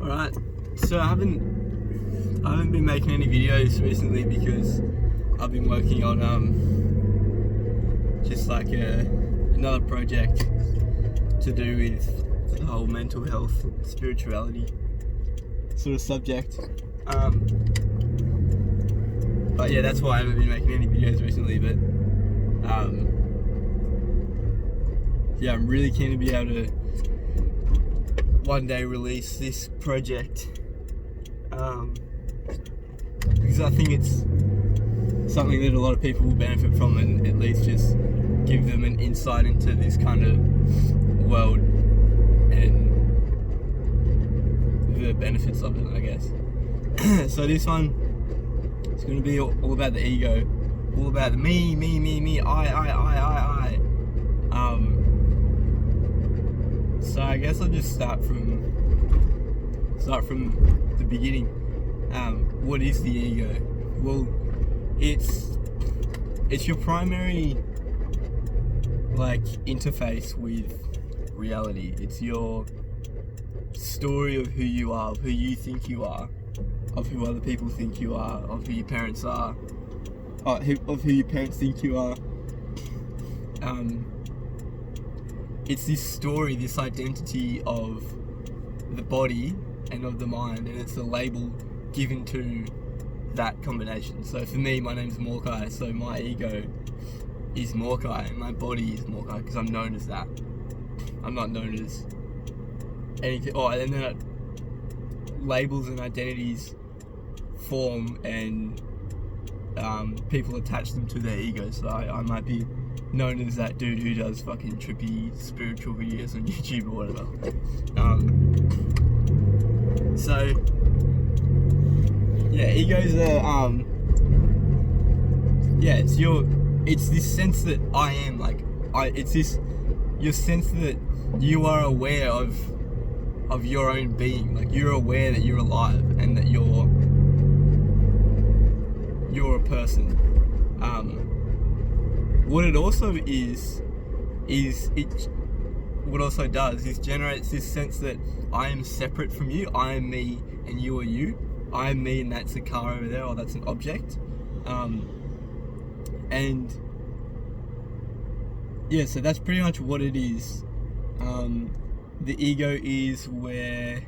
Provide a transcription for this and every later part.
Alright, so I haven't been making any videos recently because I've been working on just like another project to do with the whole mental health, spirituality sort of subject. But yeah, that's why I haven't been making any videos recently. But yeah, I'm really keen to be able to one day release this project because I think it's something that a lot of people will benefit from, and at least just give them an insight into this kind of world and the benefits of it, I guess. So this one is going to be all about the ego, all about the me, I. So I guess I'll just start from the beginning. What is the ego? Well, it's your primary interface with reality. It's your story of who you are, of who you think you are, of who other people think you are, of who your parents are, of who your parents think you are. It's this story, this identity of the body and of the mind, and it's a label given to that combination. So for me, my name's Morkai, so my ego is Morkai and my body is Morkai because I'm known as that. I'm not known as anything. And then labels and identities form, and people attach them to their ego. So I might be known as that dude who does fucking trippy spiritual videos on YouTube or whatever. So yeah, egos are it's this sense that I am your sense that you are aware of your own being. Like, you're aware that you're alive and that you're a person. What it also generates this sense that I am separate from you. I am me and you are you. I am me and that's a car over there, or that's an object. And yeah, so that's pretty much what it is. The ego is where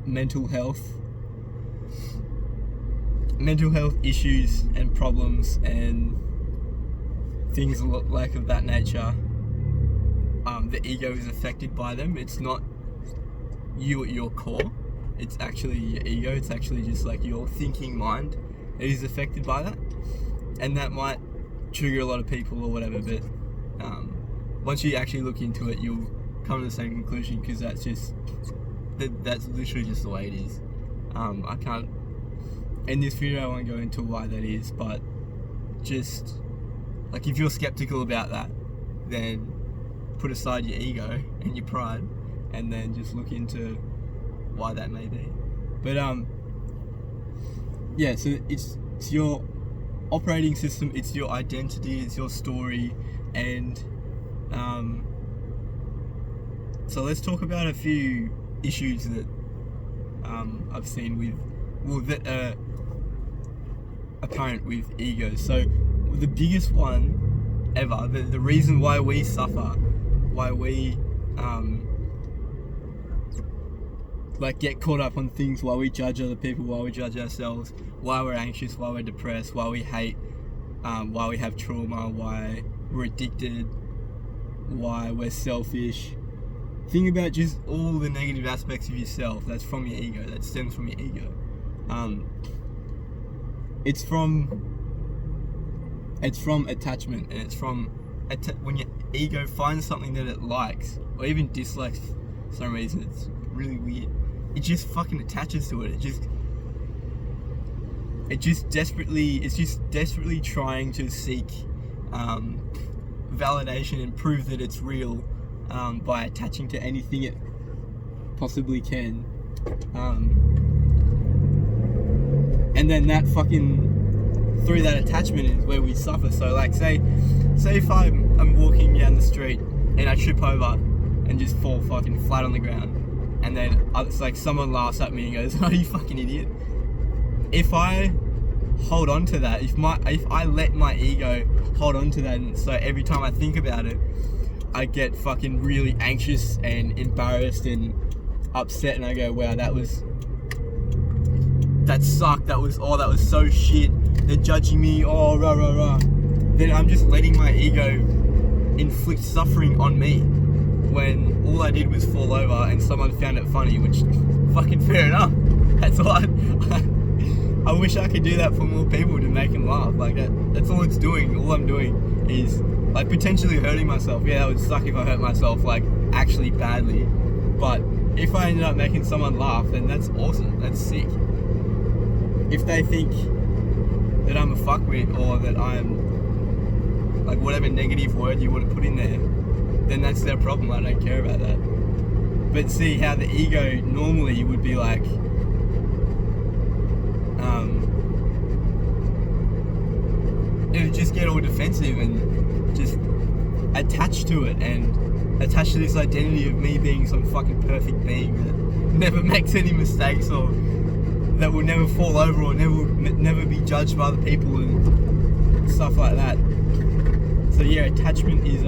mental health issues and problems and things like of that nature, the ego is affected by them. It's not you at your core, it's actually your ego. It's actually just like your thinking mind that is affected by that, and that might trigger a lot of people or whatever, but once you actually look into it, you'll come to the same conclusion, because that's literally just the way it is. I can't, in this video I won't go into why that is, but just like, if you're skeptical about that, then put aside your ego and your pride and then just look into why that may be. But yeah, so it's your operating system, it's your identity, it's your story, and so let's talk about a few issues that I've seen that are apparent with egos. So the biggest one ever, the reason why we suffer, why we get caught up on things, why we judge other people, why we judge ourselves, why we're anxious, why we're depressed, why we hate, why we have trauma, why we're addicted, why we're selfish. Think about just all the negative aspects of yourself. That's from your ego. That stems from your ego. It's from attachment, and it's from when your ego finds something that it likes or even dislikes for some reason. It's really weird. It just fucking attaches to it. It's just desperately trying to seek validation and prove that it's real by attaching to anything it possibly can. And then that fucking, through that attachment is where we suffer. So like, say if I'm walking down the street and I trip over and just fall fucking flat on the ground. And then it's like someone laughs at me and goes, "Oh, you fucking idiot." If I hold on to that, if I let my ego hold on to that, and so every time I think about it, I get fucking really anxious and embarrassed and upset, and I go, "Wow, that sucked. That was so shit. They're judging me. Oh, rah rah rah." Then I'm just letting my ego inflict suffering on me, when all I did was fall over and someone found it funny, which fucking fair enough. That's all I wish I could do that for more people, to make them laugh. Like that's all it's doing. All I'm doing is like potentially hurting myself. Yeah, that would suck if I hurt myself like actually badly. But if I ended up making someone laugh, then that's awesome. That's sick. If they think that I'm a fuckwit, or that I'm like whatever negative word you want to put in there, then that's their problem. I don't care about that. But see how the ego normally would be like, it would just get all defensive and just attach to it, and attach to this identity of me being some fucking perfect being that never makes any mistakes, or that will never fall over, or never be judged by other people and stuff like that. So yeah, attachment is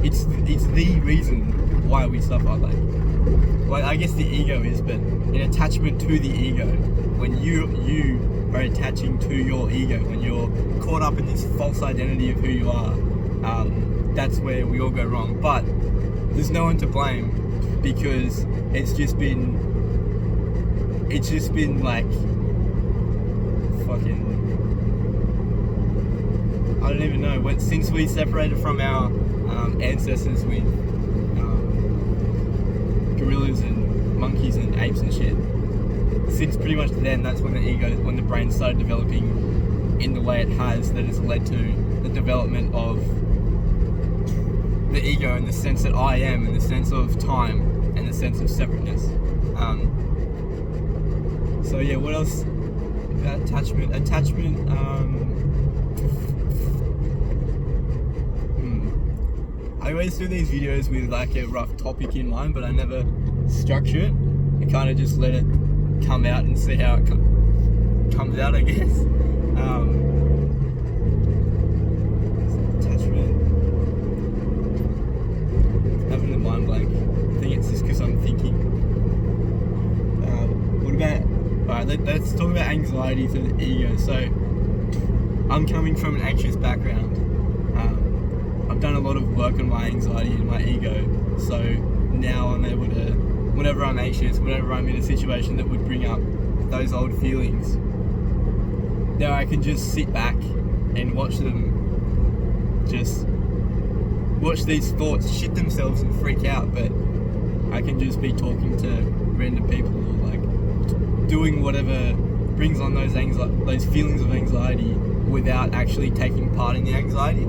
it's the reason why we suffer. Like I guess the ego is, but an attachment to the ego, when you are attaching to your ego, when you're caught up in this false identity of who you are, that's where we all go wrong. But there's no one to blame, because it's just been like fucking, I don't even know, since we separated from our ancestors with gorillas and monkeys and apes and shit. Since pretty much then, that's when when the brain started developing in the way it has, that has led to the development of the ego, in the sense that I am, in the sense of time, and the sense of separateness. So yeah, what else about attachment? I always do these videos with like a rough topic in mind, but I never structure it. I kind of just let it come out and see how it comes out, I guess. Attachment. Having a mind blank. I think it's just because I'm thinking. What about? Alright, let's talk about anxiety for the ego. So, I'm coming from an anxious background. I've done a lot of work on my anxiety and my ego, so now I'm able to, whenever I'm anxious, whenever I'm in a situation that would bring up those old feelings, now I can just sit back and watch these thoughts shit themselves and freak out, but I can just be talking to random people, or like doing whatever brings on those feelings of anxiety without actually taking part in the anxiety.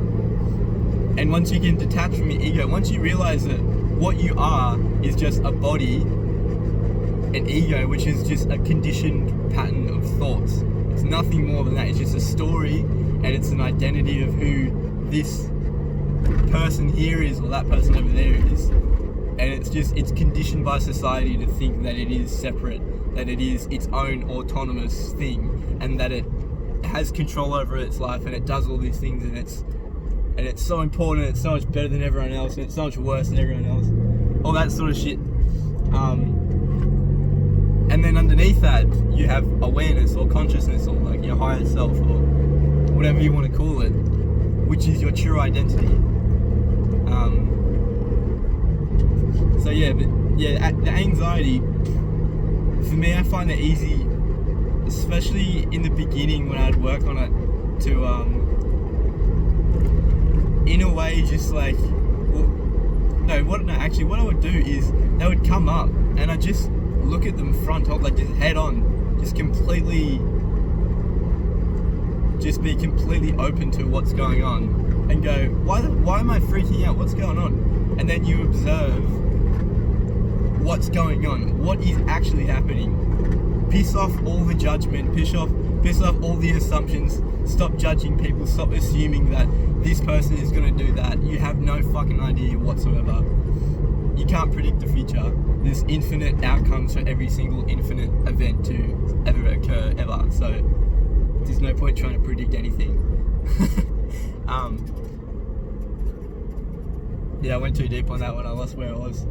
And once you can detach from your ego, once you realize that what you are is just a body, an ego, which is just a conditioned pattern of thoughts. It's nothing more than that. It's just a story, and it's an identity of who this person here is, or that person over there is. And it's conditioned by society to think that it is separate, that it is its own autonomous thing, and that it has control over its life, and it does all these things, and it's so important, it's so much better than everyone else, and it's so much worse than everyone else. All that sort of shit. And then underneath that, you have awareness, or consciousness, or like your higher self, or whatever you want to call it, which is your true identity. So yeah, but yeah, the anxiety, for me, I find it easy, especially in the beginning when I'd work on it, to in a way just like, actually what I would do is, they would come up and I'd just look at them front on, like just head on, just be completely open to what's going on, and go, why am I freaking out? What's going on? And then you observe what's going on, what is actually happening. Piss off all the judgment, piss off all the assumptions, stop judging people, stop assuming that this person is going to do that. You have no fucking idea whatsoever. can't predict the future. There's infinite outcomes for every single infinite event to ever occur ever. So there's no point trying to predict anything. Yeah, I went too deep on that one. I lost where I was.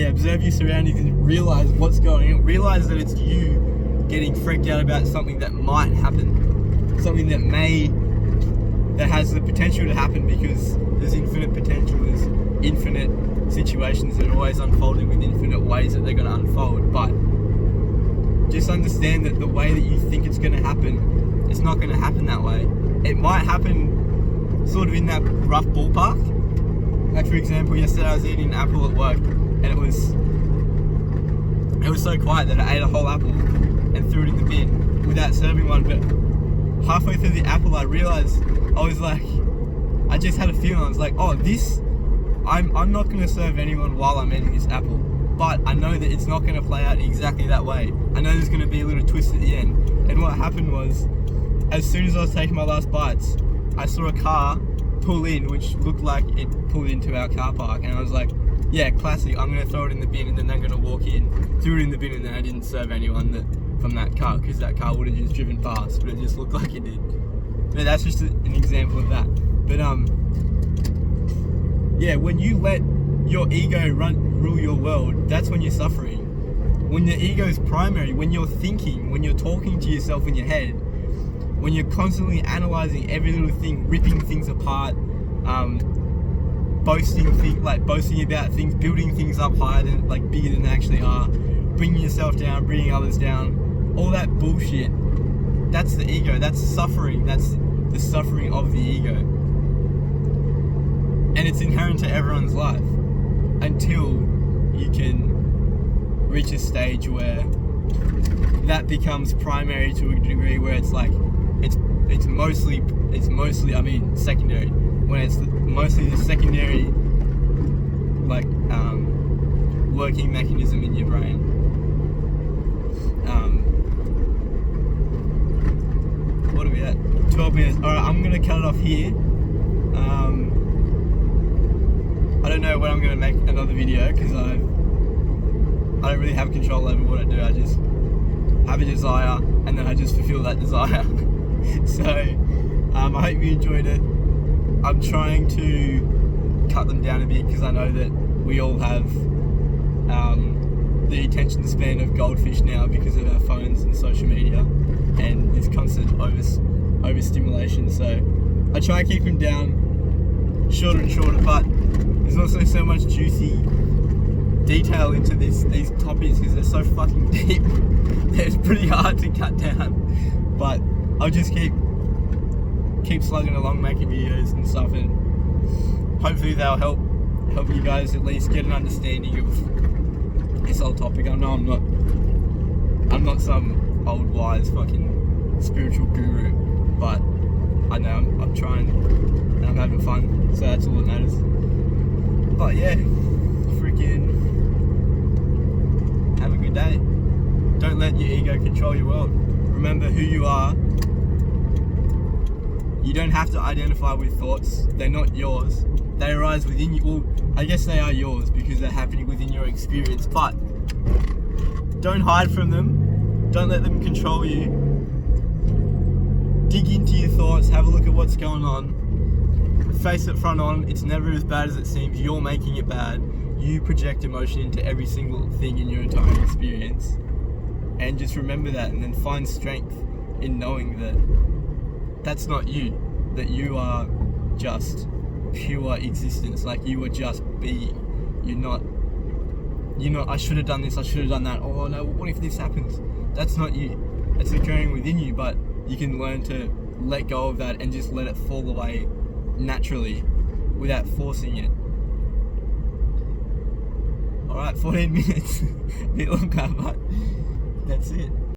Observe your surroundings and realize what's going on. Realize that it's you getting freaked out about something that might happen, something that has the potential to happen, because there's infinite potential. There's infinite situations that are always unfolding with infinite ways that they're going to unfold. But just understand that the way that you think it's going to happen, it's not going to happen that way. It might happen sort of in that rough ballpark. Like, for example, yesterday I was eating an apple at work, and it was so quiet that I ate a whole apple and threw it in the bin without serving one. But halfway through the apple, I realized, I just had a feeling. I was like, I'm not going to serve anyone while I'm eating this apple, but I know that it's not going to play out exactly that way. I know there's going to be a little twist at the end. And what happened was, as soon as I was taking my last bites, I saw a car pull in, which looked like it pulled into our car park, and I was like, yeah, classic, I'm going to throw it in the bin, and then they're going to walk in, threw it in the bin, and then I didn't serve anyone from that car, because that car would have just driven past, but it just looked like it did. But that's just an example of that. But when you let your ego rule your world, that's when you're suffering. When the ego is primary, when you're thinking, when you're talking to yourself in your head, when you're constantly analyzing every little thing, ripping things apart, boasting about things, building things up higher than, bigger than they actually are, bringing yourself down, bringing others down, all that bullshit, that's the ego, that's suffering, that's the suffering of the ego. And it's inherent to everyone's life until you can reach a stage where that becomes primary to a degree, where it's mostly secondary, when it's mostly the secondary working mechanism in your brain. 12 minutes. Alright, I'm gonna cut it off here. I don't know when I'm gonna make another video, because I don't really have control over what I do. I just have a desire, and then I just fulfill that desire. So I hope you enjoyed it. I'm trying to cut them down a bit, because I know that we all have the attention span of goldfish now because of our phones and social media and this constant overstimulation. So I try and keep them down shorter and shorter, but there's also so much juicy detail into these topics, because they're so fucking deep. It's pretty hard to cut down, but I'll just keep slugging along, making videos and stuff, and hopefully they'll help you guys at least get an understanding of this whole topic. I know I'm not some old wise fucking spiritual guru, but I know I'm trying, and I'm having fun, so that's all that matters. But yeah, freaking have a good day. Don't let your ego control your world. Remember who you are. You don't have to identify with thoughts. They're not yours. They arise within you. Well, I guess they are yours because they're happening within your experience, but don't hide from them. Don't let them control you. Dig into your thoughts. Have a look at what's going on. Face it front on. It's never as bad as it seems. You're making it bad. You project emotion into every single thing in your entire experience. And just remember that, and then find strength in knowing that that's not you, that you are just pure existence. You are just being. You're not, I should have done this, I should have done that, oh no, what if this happens? That's not you. It's occurring within you, but you can learn to let go of that and just let it fall away naturally without forcing it. Alright, 14 minutes, a bit longer, but that's it.